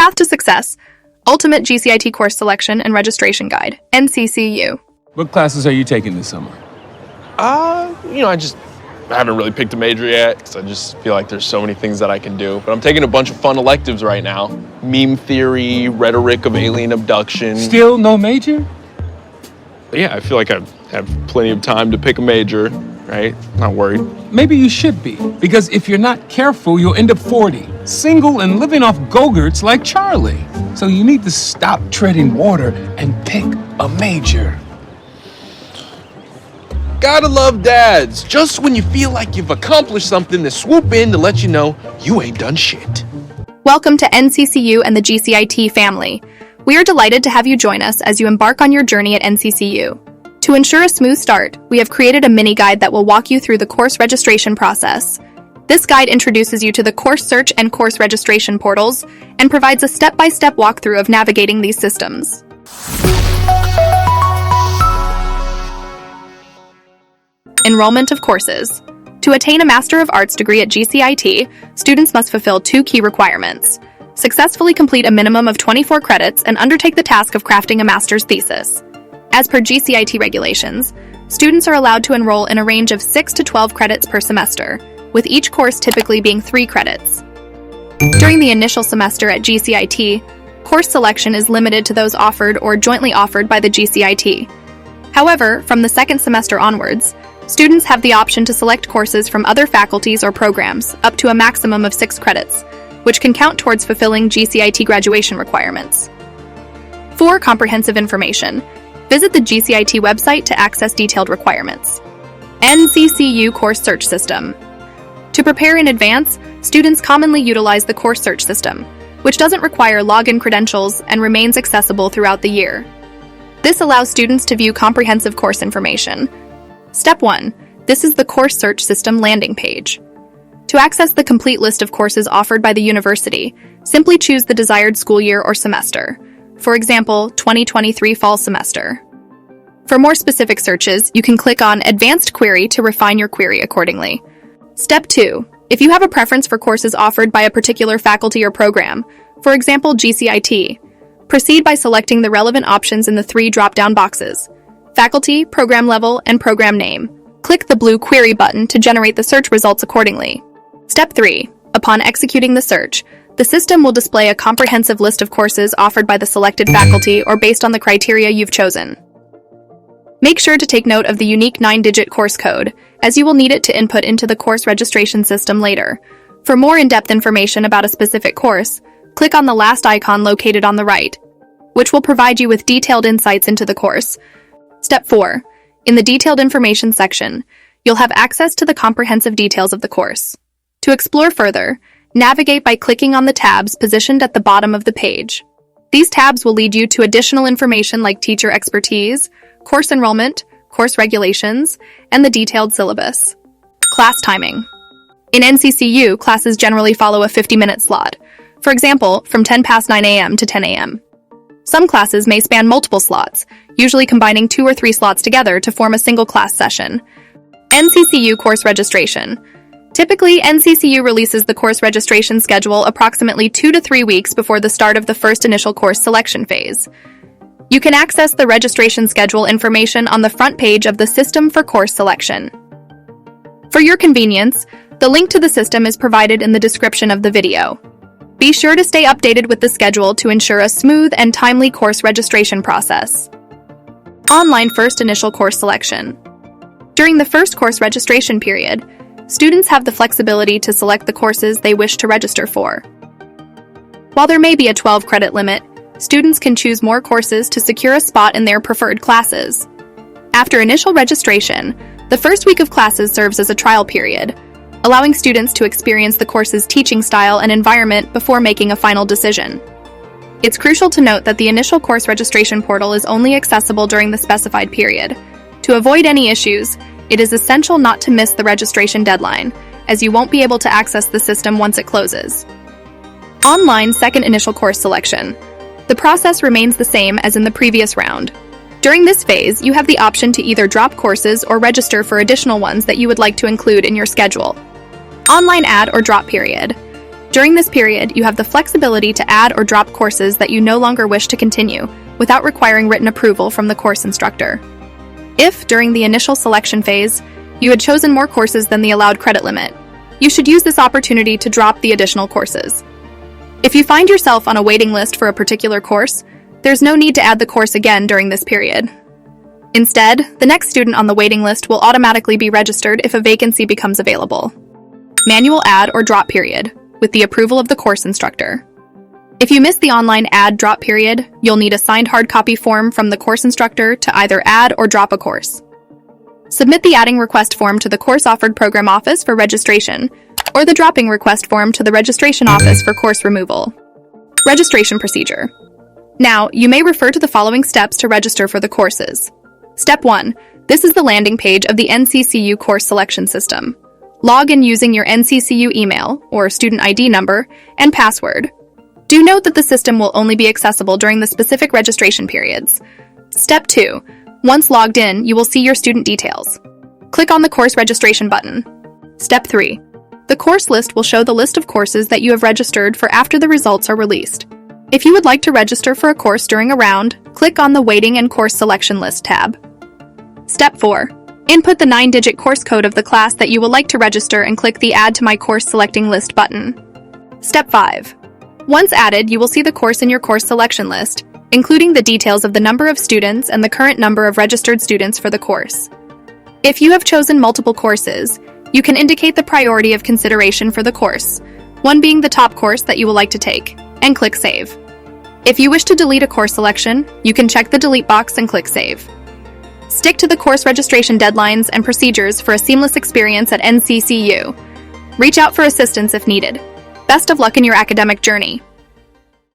Path to Success, Ultimate GCIT Course Selection and Registration Guide, NCCU. What classes are you taking this summer? I haven't really picked a major yet because I just feel like there's so many things that I can do. But I'm taking a bunch of fun electives right now. Meme theory, rhetoric of alien abduction. Still no major? But yeah, I feel like I have plenty of time to pick a major, right? Not worried. Maybe you should be, because if you're not careful, you'll end up 40, single and living off Go-Gurts like Charlie. So you need to stop treading water and pick a major. Gotta love dads. Just when you feel like you've accomplished something, they swoop in to let you know you ain't done shit. Welcome to NCCU and the GCIT family. We are delighted to have you join us as you embark on your journey at NCCU. To ensure a smooth start, we have created a mini guide that will walk you through the course registration process. This guide introduces you to the course search and course registration portals and provides a step-by-step walkthrough of navigating these systems. Enrollment of courses. To attain a Master of Arts degree at GCIT, students must fulfill two key requirements: successfully complete a minimum of 24 credits and undertake the task of crafting a master's thesis. As per GCIT regulations, students are allowed to enroll in a range of 6 to 12 credits per semester, with each course typically being 3 credits. During the initial semester at GCIT, course selection is limited to those offered or jointly offered by the GCIT. However, from the second semester onwards, students have the option to select courses from other faculties or programs up to a maximum of 6 credits, which can count towards fulfilling GCIT graduation requirements. For comprehensive information, visit the GCIT website to access detailed requirements. NCCU Course Search System. To prepare in advance, students commonly utilize the Course Search System, which doesn't require login credentials and remains accessible throughout the year. This allows students to view comprehensive course information. Step 1. This is the Course Search System landing page. To access the complete list of courses offered by the university, simply choose the desired school year or semester. For example, 2023 fall semester. For more specific searches, you can click on Advanced Query to refine your query accordingly. Step 2. If you have a preference for courses offered by a particular faculty or program, for example GCIT, proceed by selecting the relevant options in the 3 drop-down boxes: faculty, program level, and program name. Click the blue Query button to generate the search results accordingly. Step 3. Upon executing the search, the system will display a comprehensive list of courses offered by the selected faculty or based on the criteria you've chosen. Make sure to take note of the unique 9-digit course code, as you will need it to input into the course registration system later. For more in-depth information about a specific course, click on the last icon located on the right, which will provide you with detailed insights into the course. Step 4. In the Detailed Information section, you'll have access to the comprehensive details of the course. To explore further, navigate by clicking on the tabs positioned at the bottom of the page. These tabs will lead you to additional information like teacher expertise, course enrollment, course regulations, and the detailed syllabus. Class timing. In NCCU, classes generally follow a 50-minute slot, for example, from 10 past 9 a.m. to 10 a.m. Some classes may span multiple slots, usually combining 2 or 3 slots together to form a single class session. NCCU course registration. Typically, NCCU releases the course registration schedule approximately 2 to 3 weeks before the start of the first initial course selection phase. You can access the registration schedule information on the front page of the System for Course Selection. For your convenience, the link to the system is provided in the description of the video. Be sure to stay updated with the schedule to ensure a smooth and timely course registration process. Online First Initial Course Selection. During the first course registration period, students have the flexibility to select the courses they wish to register for. While there may be a 12-credit limit, students can choose more courses to secure a spot in their preferred classes. After initial registration, the first week of classes serves as a trial period, allowing students to experience the course's teaching style and environment before making a final decision. It's crucial to note that the initial course registration portal is only accessible during the specified period. To avoid any issues, it is essential not to miss the registration deadline, as you won't be able to access the system once it closes. Online Second Initial Course Selection. The process remains the same as in the previous round. During this phase, you have the option to either drop courses or register for additional ones that you would like to include in your schedule. Online Add or Drop Period. During this period, you have the flexibility to add or drop courses that you no longer wish to continue without requiring written approval from the course instructor. If, during the initial selection phase, you had chosen more courses than the allowed credit limit, you should use this opportunity to drop the additional courses. If you find yourself on a waiting list for a particular course, there's no need to add the course again during this period. Instead, the next student on the waiting list will automatically be registered if a vacancy becomes available. Manual add or drop period, with the approval of the course instructor. If you miss the online add-drop period, you'll need a signed hard copy form from the course instructor to either add or drop a course. Submit the adding request form to the course offered program office for registration, or the dropping request form to the registration office for course removal. Registration procedure. Now, you may refer to the following steps to register for the courses. Step 1. This is the landing page of the NCCU course selection system. Log in using your NCCU email, or student ID number, and password. Do note that the system will only be accessible during the specific registration periods. Step 2. Once logged in, you will see your student details. Click on the course registration button. Step 3. The course list will show the list of courses that you have registered for after the results are released. If you would like to register for a course during a round, click on the Waiting and Course Selection List tab. Step 4. Input the 9-digit course code of the class that you would like to register and click the Add to My Course Selecting List button. Step 5. Once added, you will see the course in your course selection list, including the details of the number of students and the current number of registered students for the course. If you have chosen multiple courses, you can indicate the priority of consideration for the course, one being the top course that you would like to take, and click Save. If you wish to delete a course selection, you can check the delete box and click Save. Stick to the course registration deadlines and procedures for a seamless experience at NCCU. Reach out for assistance if needed. Best of luck in your academic journey.